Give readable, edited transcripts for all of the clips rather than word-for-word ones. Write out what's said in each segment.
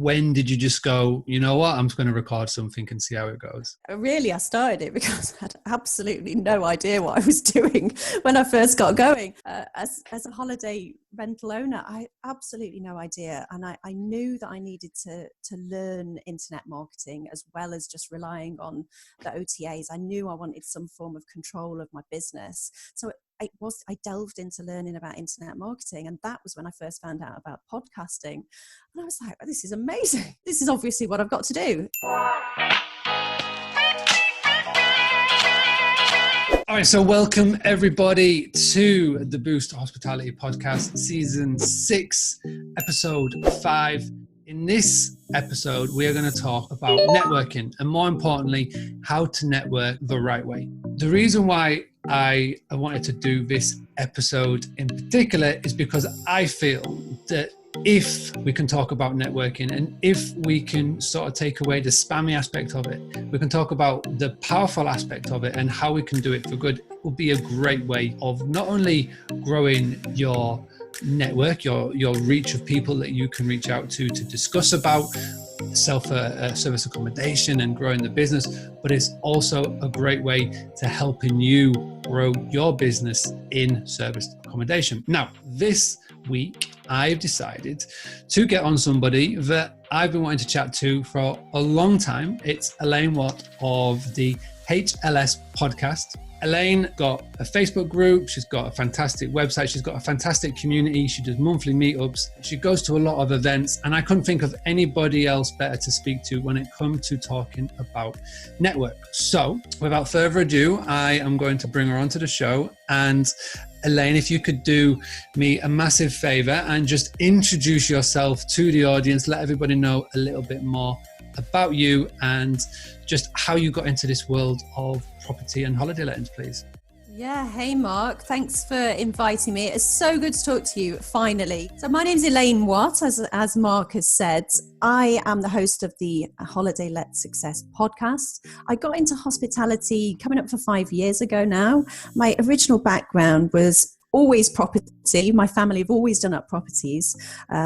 when did you just go, you know what, I'm just going to record something and see how it goes? Really, I started it because I had absolutely no idea what I was doing when I first got going. As a holiday rental owner, I had absolutely no idea. And I knew that I needed to learn internet marketing as well as just relying on the OTAs. I knew I wanted some form of control of my business. So I delved into learning about internet marketing, and that was when I first found out about podcasting. And I was like, oh, this is amazing. This is obviously what I've got to do. All right, so welcome everybody to the Boost Hospitality Podcast, Season 6, Episode 5. In this episode, we are going to talk about networking and, more importantly, how to network the right way. The reason why I wanted to do this episode in particular is because I feel that if we can talk about networking and if we can sort of take away the spammy aspect of it, we can talk about the powerful aspect of it and how we can do it for good, it will be a great way of not only growing your network, your reach of people that you can reach out to discuss about self-service accommodation and growing the business, but it's also a great way to helping you grow your business in service accommodation. Now, this week, I've decided to get on somebody that I've been wanting to chat to for a long time. It's Elaine Watt of the HLS podcast. Elaine got a Facebook group. She's got a fantastic website. She's got a fantastic community. She does monthly meetups. She goes to a lot of events, and I couldn't think of anybody else better to speak to when it comes to talking about network. So without further ado, I am going to bring her onto the show. And Elaine, if you could do me a massive favor and just introduce yourself to the audience, let everybody know a little bit more about you and just how you got into this world of property and holiday lettings, please. Yeah, hey Mark, thanks for inviting me. It's so good to talk to you finally. So my name's Elaine Watt, as Mark has said. I am the host of the Holiday Let Success podcast. I got into hospitality coming up for 5 years ago now. My original background was always property. My family have always done up properties,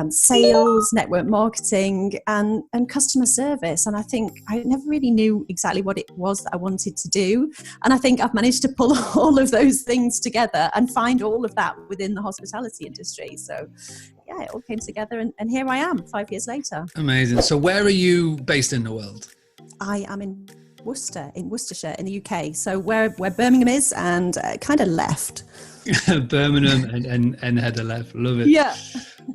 sales, network marketing, and customer service. And I think I never really knew exactly what it was that I wanted to do. And I think I've managed to pull all of those things together and find all of that within the hospitality industry. So yeah, it all came together and here I am 5 years later. Amazing. So where are you based in the world? I am in Worcestershire in the UK. So where Birmingham is and kind of left. Birmingham and header left. Love it. Yeah.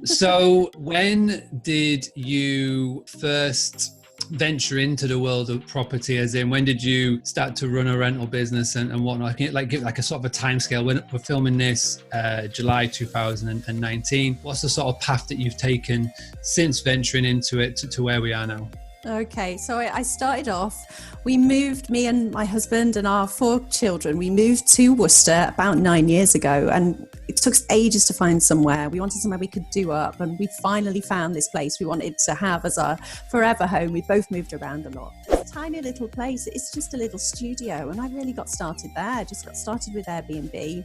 So when did you first venture into the world of property, as in when did you start to run a rental business and whatnot? Can you give like a sort of a time scale? When we're filming this July 2019, what's the sort of path that you've taken since venturing into it to where we are now? Okay, so I started off, we moved, me and my husband and our 4 children, we moved to Worcester about 9 years ago, and it took us ages to find somewhere. We wanted somewhere we could do up, and we finally found this place we wanted to have as our forever home. We both moved around a lot. It's a tiny little place, it's just a little studio, and I really got started there. Just got started with Airbnb.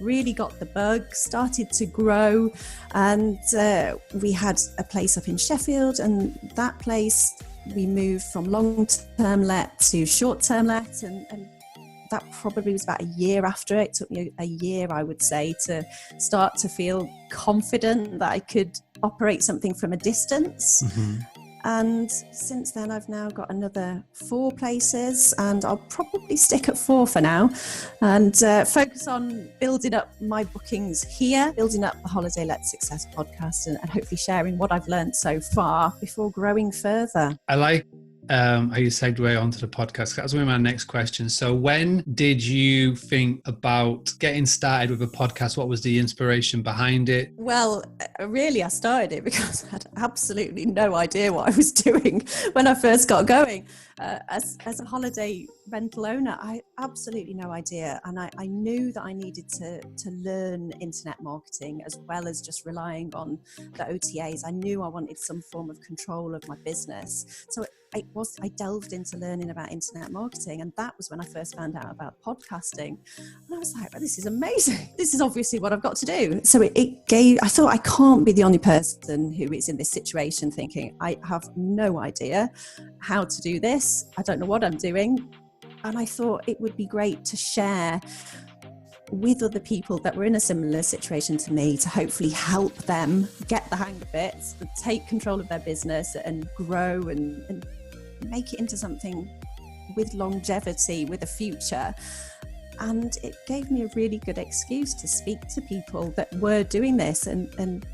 Really got the bug, started to grow, and we had a place up in Sheffield, and that place we moved from long-term let to short-term let, and that probably was about a year after it. It took me a year, I would say, to start to feel confident that I could operate something from a distance. Mm-hmm. And since then, I've now got another 4 places, and I'll probably stick at 4 for now and focus on building up my bookings here, building up the Holiday Let Success podcast, and hopefully sharing what I've learned so far before growing further. I like how you segue onto the podcast. That was one of my next questions. So when did you think about getting started with a podcast? What was the inspiration behind it? Well, really, I started it because I had absolutely no idea what I was doing when I first got going. As a holiday rental owner, I had absolutely no idea. And I knew that I needed to learn internet marketing as well as just relying on the OTAs. I knew I wanted some form of control of my business. So it I delved into learning about internet marketing, and that was when I first found out about podcasting. And I was like, this is amazing. This is obviously what I've got to do. So I thought, I can't be the only person who is in this situation thinking, I have no idea how to do this. I don't know what I'm doing. And I thought it would be great to share with other people that were in a similar situation to me, to hopefully help them get the hang of it, take control of their business and grow and make it into something with longevity, with a future. And it gave me a really good excuse to speak to people that were doing this and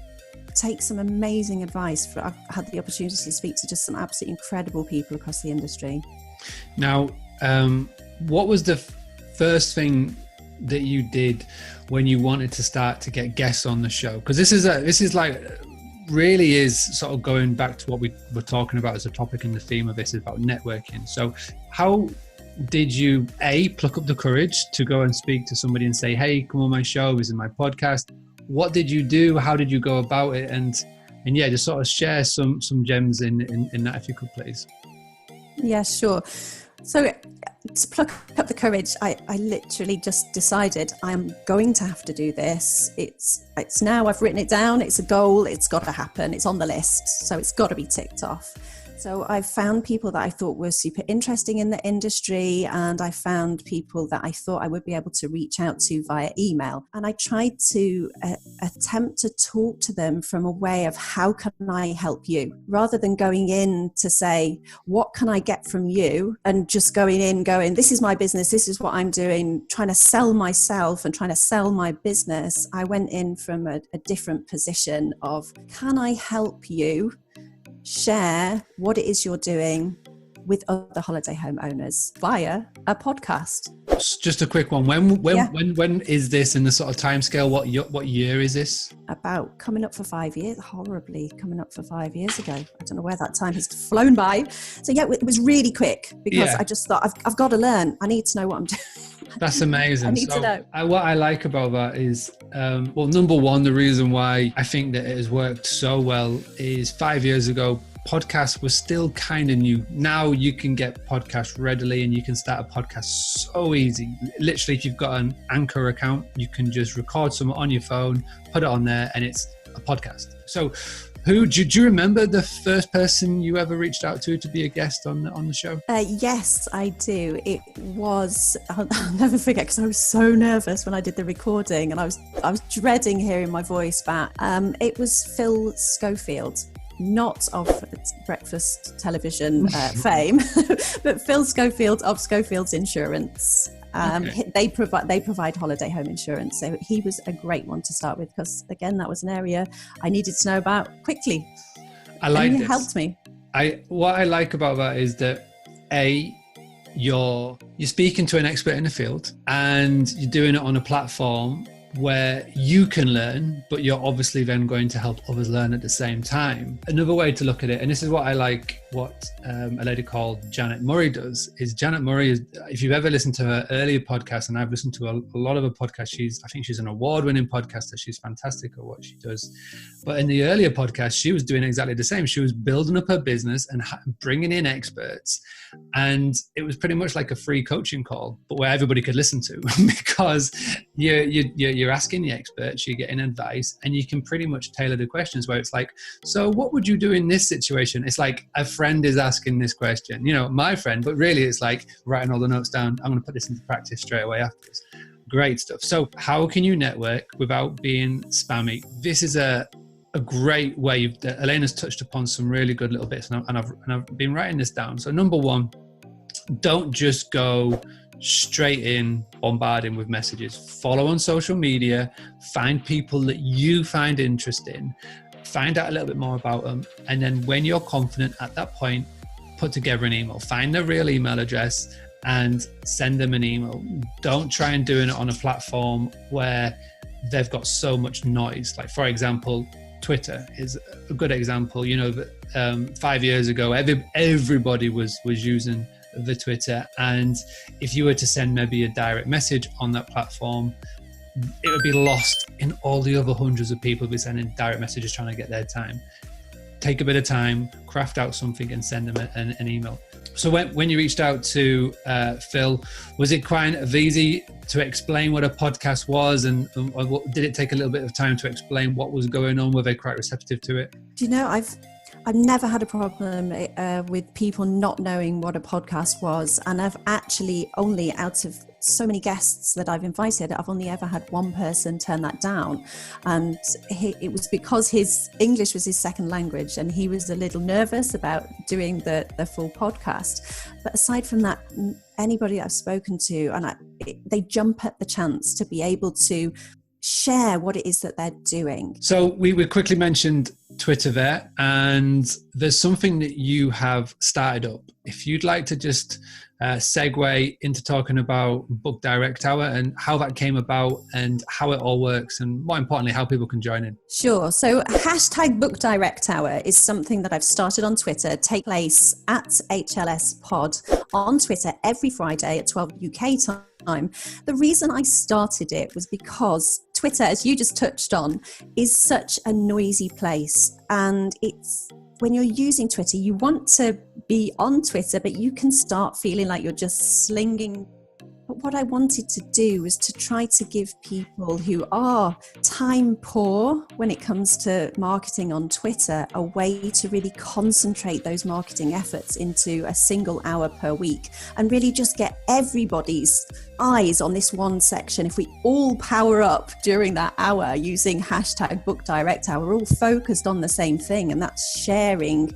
take some amazing advice. I've had the opportunity to speak to just some absolutely incredible people across the industry. Now, what was the first thing that you did when you wanted to start to get guests on the show? Because this is like really is sort of going back to what we were talking about as a topic, and the theme of this is about networking. So how did you pluck up the courage to go and speak to somebody and say, hey, come on my show, this is my podcast? What did you do? How did you go about it? And yeah, just sort of share some gems in that, if you could, please. Yeah, sure. So to pluck up the courage, I literally just decided I'm going to have to do this. It's now, I've written it down. It's a goal. It's got to happen. It's on the list. So it's got to be ticked off. So I found people that I thought were super interesting in the industry, and I found people that I thought I would be able to reach out to via email. And I tried to attempt to talk to them from a way of, how can I help you? Rather than going in to say, what can I get from you? And just going, this is my business, this is what I'm doing, trying to sell myself and trying to sell my business. I went in from a different position of, can I help you share what it is you're doing with other holiday home owners via a podcast? Just a quick one. When is this in the sort of timescale? What year is this? About coming up for 5 years. Horribly coming up for 5 years ago. I don't know where that time has flown by. So yeah, it was really quick because I just thought, I've got to learn. I need to know what I'm doing. That's amazing. I need to know. What I like about that is, number one, the reason why I think that it has worked so well is 5 years ago, podcasts were still kind of new. Now you can get podcasts readily, and you can start a podcast so easy. Literally, if you've got an Anchor account, you can just record something on your phone, put it on there, and it's a podcast. So do you remember the first person you ever reached out to be a guest on the show? Yes, I do. It was, I'll never forget, because I was so nervous when I did the recording, and I was dreading hearing my voice back. It was Phil Schofield. Not of breakfast television fame, but Phil Schofield of Schofield's Insurance. Okay. They provide holiday home insurance. So he was a great one to start with, because again, that was an area I needed to know about quickly. I like and this. It helped me. What I like about that is that you're speaking to an expert in the field, and you're doing it on a platform where you can learn, but you're obviously then going to help others learn at the same time. Another way to look at it, and this is what I like, what a lady called Janet Murray does, is Janet Murray is, if you've ever listened to her earlier podcasts, and I've listened to a lot of her podcasts, I think she's an award-winning podcaster. She's fantastic at what she does. But in the earlier podcast, she was doing exactly the same. She was building up her business and bringing in experts, and it was pretty much like a free coaching call, but where everybody could listen to, because you're asking the experts, you're getting advice, and you can pretty much tailor the questions, where it's like, so what would you do in this situation? It's like a friend is asking this question, my friend, but really it's like writing all the notes down. I'm going to put this into practice straight away afterwards. Great stuff. So how can you network without being spammy? This is a great way. Elaine has touched upon some really good little bits, and I've been writing this down. So number one, don't just go straight in bombarding with messages. Follow on social media, find people that you find interesting, find out a little bit more about them, and then when you're confident at that point, put together an email. Find their real email address and send them an email. Don't try and do it on a platform where they've got so much noise. Like, for example, Twitter is a good example. 5 years ago, everybody was using the Twitter, and if you were to send maybe a direct message on that platform, it would be lost in all the other hundreds of people who be sending direct messages trying to get their time. Take a bit of time, craft out something, and send them an email. So when you reached out to Phil, was it quite easy to explain what a podcast was, and did it take a little bit of time to explain what was going on? Were they quite receptive to it? Do you know, I've never had a problem with people not knowing what a podcast was, and I've actually only, out of so many guests that I've invited, I've only ever had one person turn that down, and it was because his English was his second language, and he was a little nervous about doing the full podcast. But aside from that, anybody I've spoken to, and they jump at the chance to be able to share what it is that they're doing. So we quickly mentioned Twitter there, and there's something that you have started up. If you'd like to just segue into talking about Book Direct Hour and how that came about and how it all works, and more importantly, how people can join in. Sure. So hashtag Book Direct Hour is something that I've started on Twitter, take place at HLS Pod on Twitter every Friday at 12 UK time. The reason I started it was because Twitter, as you just touched on, is such a noisy place, and it's when you're using Twitter, you want to be on Twitter, but you can start feeling like you're just slinging. But what I wanted to do was to try to give people who are time poor when it comes to marketing on Twitter a way to really concentrate those marketing efforts into a single hour per week, and really just get everybody's eyes on this one section. If we all power up during that hour using hashtag Book Direct Hour, we're all focused on the same thing, and that's sharing,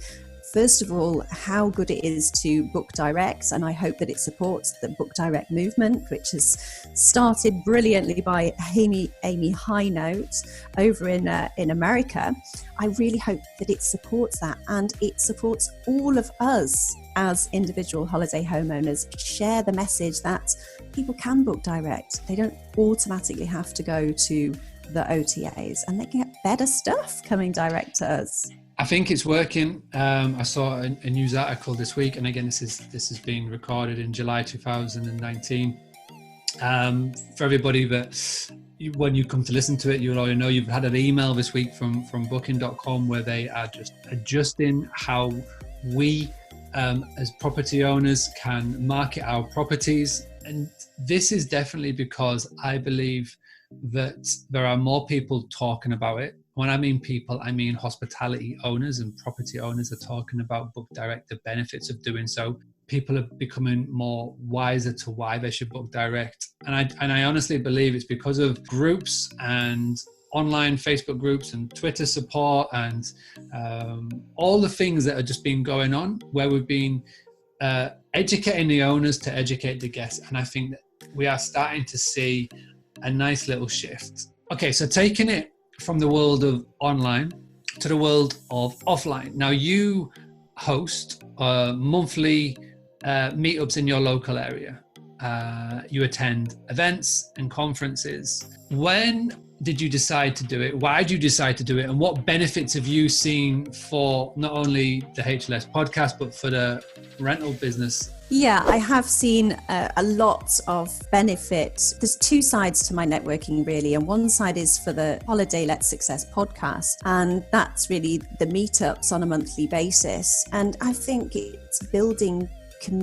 first of all, how good it is to book direct, and I hope that it supports the book direct movement, which has started brilliantly by Amy Highnote over in America. I really hope that it supports that, and it supports all of us as individual holiday homeowners. Share the message that people can book direct. They don't automatically have to go to the OTAs, and they can get better stuff coming direct to us. I think it's working. I saw a news article this week, and again, this is being recorded in July 2019. For everybody that, when you come to listen to it, you'll already know you've had an email this week from Booking.com where they are just adjusting how we, as property owners, can market our properties. And this is definitely because I believe that there are more people talking about it. When I mean people, I mean hospitality owners and property owners are talking about Book Direct, the benefits of doing so. People are becoming more wiser to why they should book direct. And I honestly believe it's because of groups and online Facebook groups and Twitter support and all the things that have just been going on, where we've been educating the owners to educate the guests. And I think that we are starting to see a nice little shift. Okay, so taking it from the world of online to the world of offline. Now, you host monthly meetups in your local area. You attend events and conferences. When did you decide to do it? Why did you decide to do it? And what benefits have you seen for not only the HLS podcast, but for the rental business? Yeah, I have seen a lot of benefit. There's two sides to my networking, really. And one side is for the Holiday Let Success podcast. And that's really the meetups on a monthly basis. And I think it's building.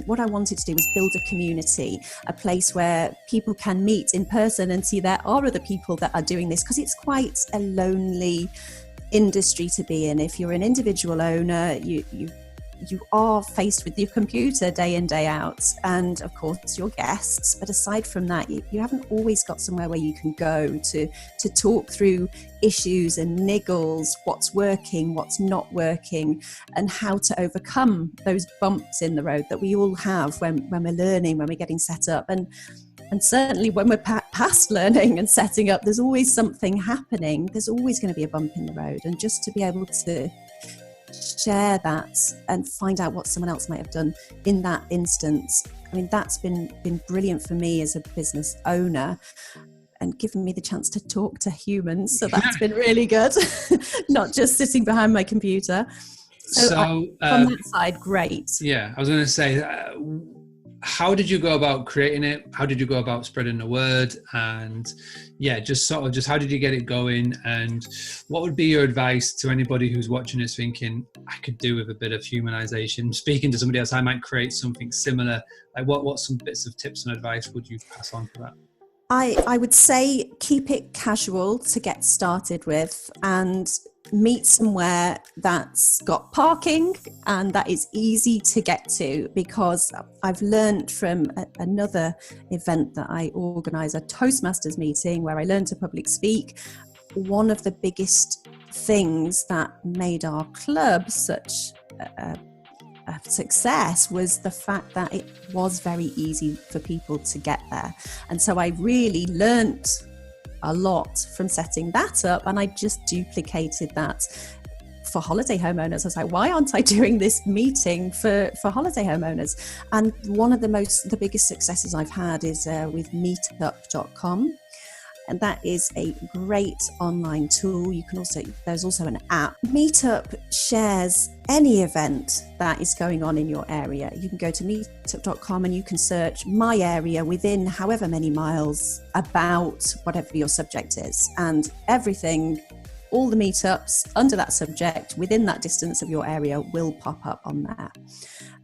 What I wanted to do was build a community, a place where people can meet in person and see there are other people that are doing this, because it's quite a lonely industry to be in. If you're an individual owner, you are faced with your computer day in, day out, and of course your guests. But aside from that, you haven't always got somewhere where you can go to talk through issues and niggles, what's working, what's not working, and how to overcome those bumps in the road that we all have when we're learning, when we're getting set up. And certainly when we're past learning and setting up, there's always something happening. There's always going to be a bump in the road. And just to be able to share that and find out what someone else might have done in that instance, I mean, that's been brilliant for me as a business owner, and given me the chance to talk to humans. So that's been really good, not just sitting behind my computer. So from that side, great. Yeah, I was going to say, how did you go about creating it? How did you go about spreading the word? And yeah, just how did you get it going? And what would be your advice to anybody who's watching this thinking, I could do with a bit of humanization? Speaking to somebody else, I might create something similar. Like what some bits of tips and advice would you pass on for that? I would say keep it casual to get started with, and meet somewhere that's got parking and that is easy to get to, because I've learned from another event that I organise, a Toastmasters meeting where I learned to public speak. One of the biggest things that made our club such a success was the fact that it was very easy for people to get there. And so I really learnt a lot from setting that up, and I just duplicated that for holiday homeowners. I was like, why aren't I doing this meeting for holiday homeowners? And one of the biggest successes I've had is with meetup.com. And that is a great online tool. There's also an app. Meetup shares any event that is going on in your area. You can go to meetup.com and you can search my area within however many miles about whatever your subject is. And everything, all the meetups under that subject within that distance of your area will pop up on there.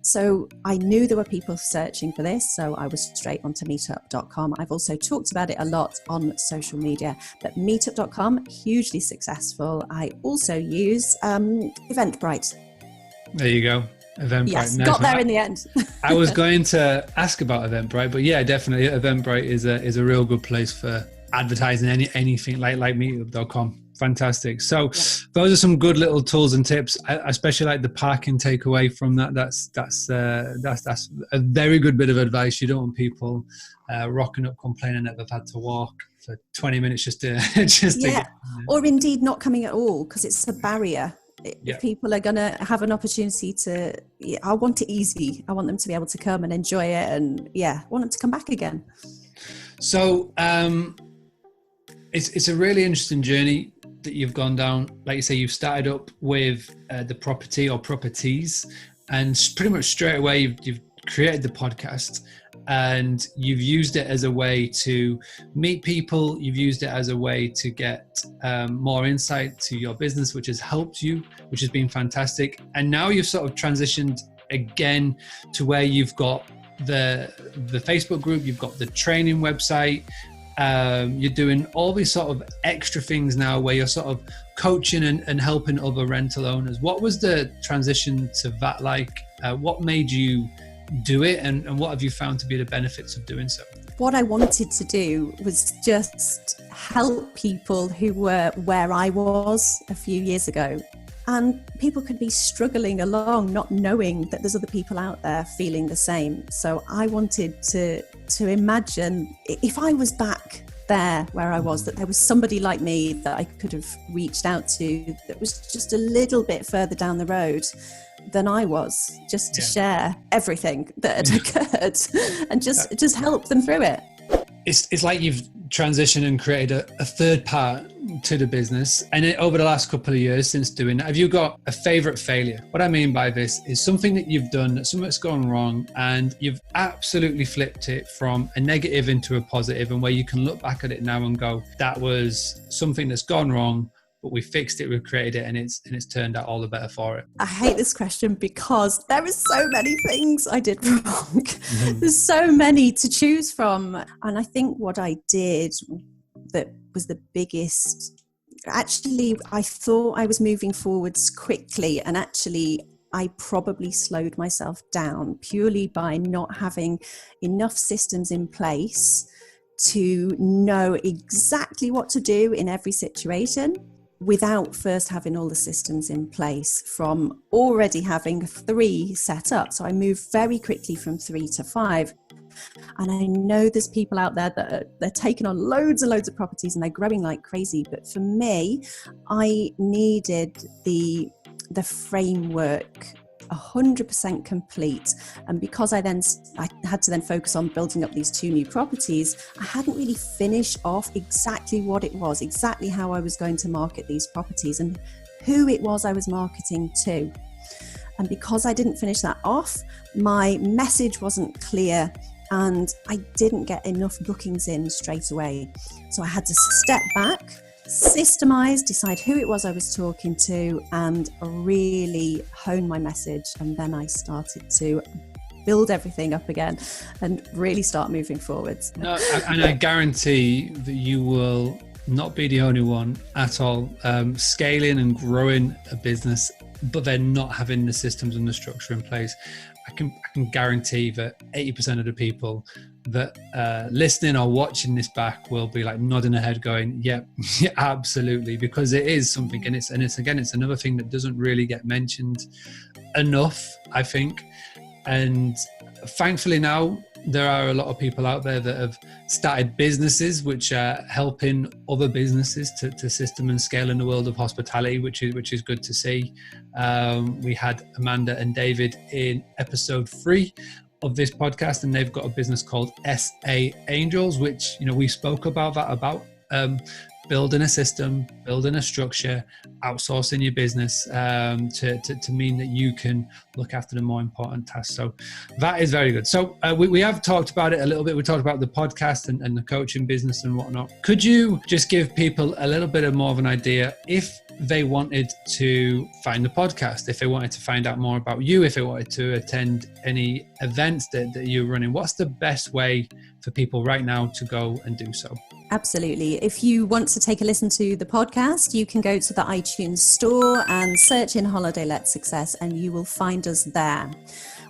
So I knew there were people searching for this, so I was straight onto meetup.com. I've also talked about it a lot on social media, but meetup.com, hugely successful. I also use Eventbrite. There you go. Eventbrite. Yes, nice. Got there in the end. I was going to ask about Eventbrite, but yeah, definitely Eventbrite is a real good place for advertising anything like meetup.com. Fantastic. So those are some good little tools and tips. I especially like the parking takeaway from that. That's a very good bit of advice. You don't want people rocking up complaining that they've had to walk for 20 minutes just to get, or indeed not coming at all, because it's a barrier. If people are going to have an opportunity I want it easy. I want them to be able to come and enjoy it, and I want them to come back again. So it's a really interesting journey that you've gone down. Like you say, you've started up with the property or properties, and pretty much straight away you've created the podcast, and you've used it as a way to meet people. You've used it as a way to get more insight to your business, which has helped you, which has been fantastic. And now you've sort of transitioned again to where you've got the Facebook group, you've got the training website. You're doing all these sort of extra things now where you're sort of coaching and helping other rental owners. What was the transition to that like? What made you do it, and what have you found to be the benefits of doing so? What I wanted to do was just help people who were where I was a few years ago. And people could be struggling along, not knowing that there's other people out there feeling the same. So I wanted to imagine if I was back there where I was, that there was somebody like me that I could have reached out to that was just a little bit further down the road than I was, just to share everything that had occurred and just help them through it. It's like you've transitioned and created a third part to the business. And over the last couple of years since doing that, have you got a favorite failure? What I mean by this is something that you've done, something that's gone wrong, and you've absolutely flipped it from a negative into a positive, and where you can look back at it now and go, that was something that's gone wrong, but we fixed it, we created it, and it's turned out all the better for it. I hate this question because there are so many things I did wrong. Mm-hmm. There's so many to choose from. And I think what I did that was the biggest, actually, I thought I was moving forwards quickly, and actually I probably slowed myself down purely by not having enough systems in place to know exactly what to do in every situation, without first having all the systems in place, from already having 3 set up. So I moved very quickly from 3 to 5. And I know there's people out there that they're taking on loads and loads of properties and they're growing like crazy. But for me, I needed the framework 100% complete. And because I had to then focus on building up these 2 new properties, I hadn't really finished off exactly what it was, exactly how I was going to market these properties and who it was I was marketing to. And because I didn't finish that off, my message wasn't clear and I didn't get enough bookings in straight away. So I had to step back, systemize, decide who it was I was talking to, and really hone my message. And then I started to build everything up again and really start moving forwards. No, and I guarantee that you will not be the only one at all, scaling and growing a business, but then not having the systems and the structure in place. I can guarantee that 80% of the people that listening or watching this back will be like nodding their head going, yeah, absolutely, because it is something. And it's another thing that doesn't really get mentioned enough, I think. And thankfully now there are a lot of people out there that have started businesses which are helping other businesses to system and scale in the world of hospitality, which is good to see. We had Amanda and David in episode 3 of this podcast, and they've got a business called SA Angels, which, you know, we spoke about that, about building a system, building a structure, outsourcing your business to mean that you can look after the more important tasks. So that is very good. So we have talked about it a little bit. We talked about the podcast and the coaching business and whatnot. Could you just give people a little bit more of an idea if they wanted to find the podcast, if they wanted to find out more about you, if they wanted to attend any events that you're running? What's the best way for people right now to go and do so? Absolutely. If you want to take a listen to the podcast, you can go to the iTunes store and search in Holiday Let Success, and you will find us there.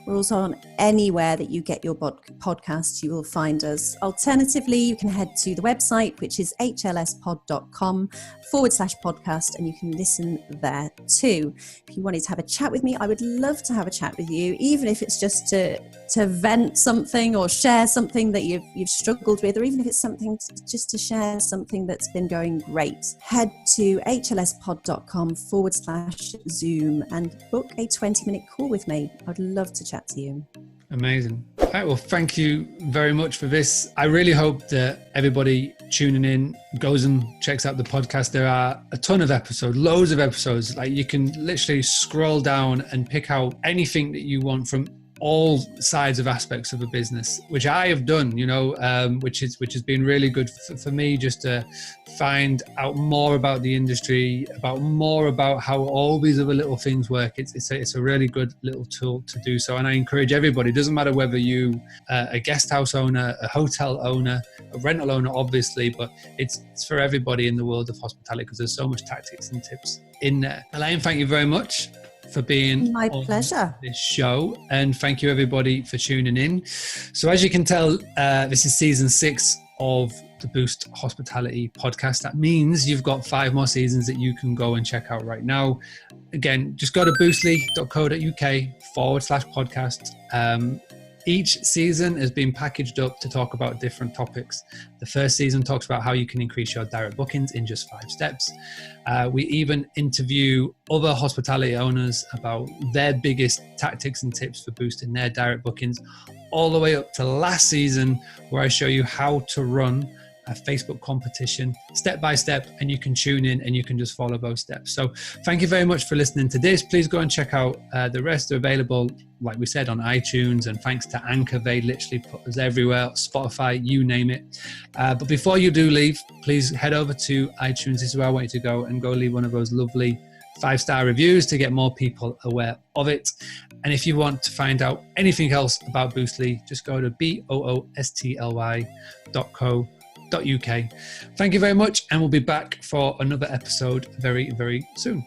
We're also on anywhere that you get your podcasts, you will find us. Alternatively, you can head to the website, which is HLSpod.com/podcast, and you can listen there too. If you wanted to have a chat with me, I would love to have a chat with you, even if it's just to vent something or share something that you've struggled with, or even if it's something just to share something that's been going great. Head to HLSpod.com/Zoom and book a 20-minute call with me. I'd love to chat to you. Amazing. All right, well, thank you very much for this. I really hope that everybody tuning in goes and checks out the podcast. There are a ton of episodes, loads of episodes. Like, you can literally scroll down and pick out anything that you want from all sides of aspects of a business, which I have done, you know, which has been really good for me, just to find out more about the industry, more about how all these other little things work. It's a really good little tool to do so. And I encourage everybody, it doesn't matter whether you a guest house owner, a hotel owner, a rental owner, obviously, but it's for everybody in the world of hospitality, because there's so much tactics and tips in there. Elaine, thank you very much for being my pleasure this show, and thank you everybody for tuning in. So as you can tell, this is season 6 of the Boost Hospitality podcast. That means you've got 5 more seasons that you can go and check out right now. Again, just go to boostly.co.uk/podcast. Each season has been packaged up to talk about different topics. The first season talks about how you can increase your direct bookings in just 5 steps. We even interview other hospitality owners about their biggest tactics and tips for boosting their direct bookings, all the way up to last season, where I show you how to run a Facebook competition step by step, and you can tune in and you can just follow those steps. So thank you very much for listening to this. Please go and check out the rest. Are available, like we said, on iTunes, and thanks to Anchor, they literally put us everywhere, Spotify, you name it. But before you do leave, please head over to iTunes. This is where I want you to go, and go leave one of those lovely 5-star reviews to get more people aware of it. And if you want to find out anything else about Boostly, just go to boostly.co.uk. Thank you very much, and we'll be back for another episode very, very soon.